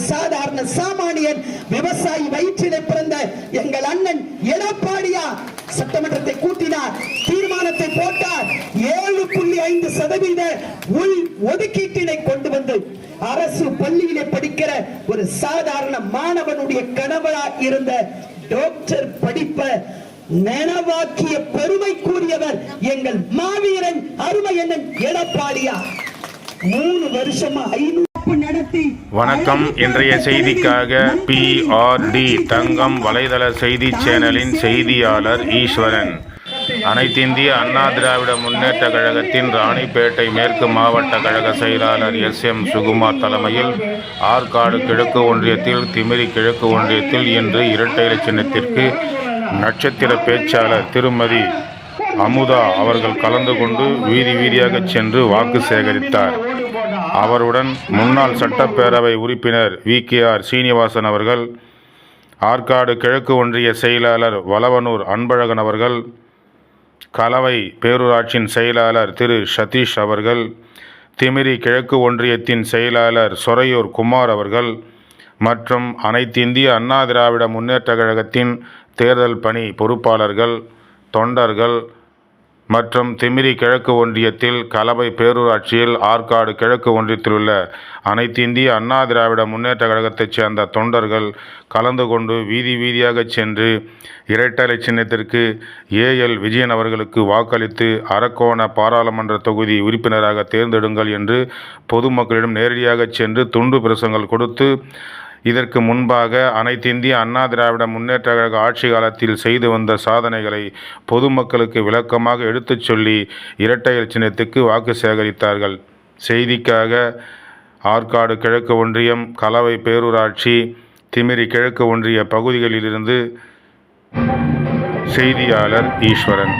சாதாரண சாமானியன் விவசாயி வயிற்றிலே பிறந்த எங்கள் அண்ணன் எடப்பாடியார் சட்டமன்றத்தை கூட்டினார், தீர்மானத்தை போட்டார். 7.5% உள் ஒதுக்கீட்டினை கொண்டு வந்து அரசு பள்ளியிலே படிக்கிற ஒரு சாதாரண மாணவனுடைய கனவா இருந்த டாக்டர் படிப்ப நனவாக்கிய பெருமைக்குரியவர் எங்கள் மாவீரன் அருமை அண்ணன் எடப்பாடியார். 3 வருஷமா 500 வணக்கம். இன்றைய செய்திக்காக PRD தங்கம் வலைதள செய்தி சேனலின் செய்தியாளர் ஈஸ்வரன். அனைத்திந்திய அண்ணா திராவிட முன்னேற்ற கழகத்தின் ராணிப்பேட்டை மேற்கு மாவட்ட கழக செயலாளர் SM சுகுமார் தலைமையில் ஆற்காடு கிழக்கு ஒன்றியத்தில் திமிரி கிழக்கு ஒன்றியத்தில் இன்று இரட்டை இலை சின்னத்திற்கு நட்சத்திர பேச்சாளர் திருமதி அமுதா அவர்கள் கலந்து கொண்டு வீதி வீதியாக சென்று வாக்கு சேகரித்தார். அவருடன் முன்னாள் சட்டப்பேரவை உறுப்பினர் VKR சீனிவாசன் அவர்கள், ஆற்காடு கிழக்கு ஒன்றிய செயலாளர் வளவனூர் அன்பழகன் அவர்கள், கலவை பேரூராட்சியின் செயலாளர் திரு சதீஷ் அவர்கள், திமிரி கிழக்கு ஒன்றியத்தின் செயலாளர் சொரையூர் குமார் அவர்கள் மற்றும் அனைத்திந்திய அண்ணா திராவிட முன்னேற்ற கழகத்தின் தேர்தல் பணி பொறுப்பாளர்கள், தொண்டர்கள் மற்றும் திமிரி கிழக்கு ஒன்றியத்தில் கலவை பேரூராட்சியில் ஆற்காடு கிழக்கு ஒன்றியத்தில் உள்ள அனைத்து இந்திய அண்ணா திராவிட முன்னேற்ற கழகத்தைச் சேர்ந்த தொண்டர்கள் கலந்து கொண்டு வீதி வீதியாக சென்று இரட்டை சின்னத்திற்கு AL விஜயன் அவர்களுக்கு வாக்களித்து அரக்கோண பாராளுமன்ற தொகுதி உறுப்பினராக தேர்ந்தெடுங்கள் என்று பொதுமக்களிடம் நேரடியாக சென்று துண்டு பிரசங்கள் கொடுத்து, இதற்கு முன்பாக அனைத்து இந்திய அண்ணா திராவிட முன்னேற்ற கழக ஆட்சி காலத்தில் செய்து வந்த சாதனைகளை பொதுமக்களுக்கு விளக்கமாக எடுத்துச் சொல்லி இரட்டை இலை சின்னத்துக்கு வாக்கு சேகரித்தார்கள். செய்திக்காக ஆற்காடு கிழக்கு ஒன்றியம், கலவை பேரூராட்சி, திமிரி கிழக்கு ஒன்றிய பகுதிகளிலிருந்து செய்தியாளர் ஈஸ்வரன்.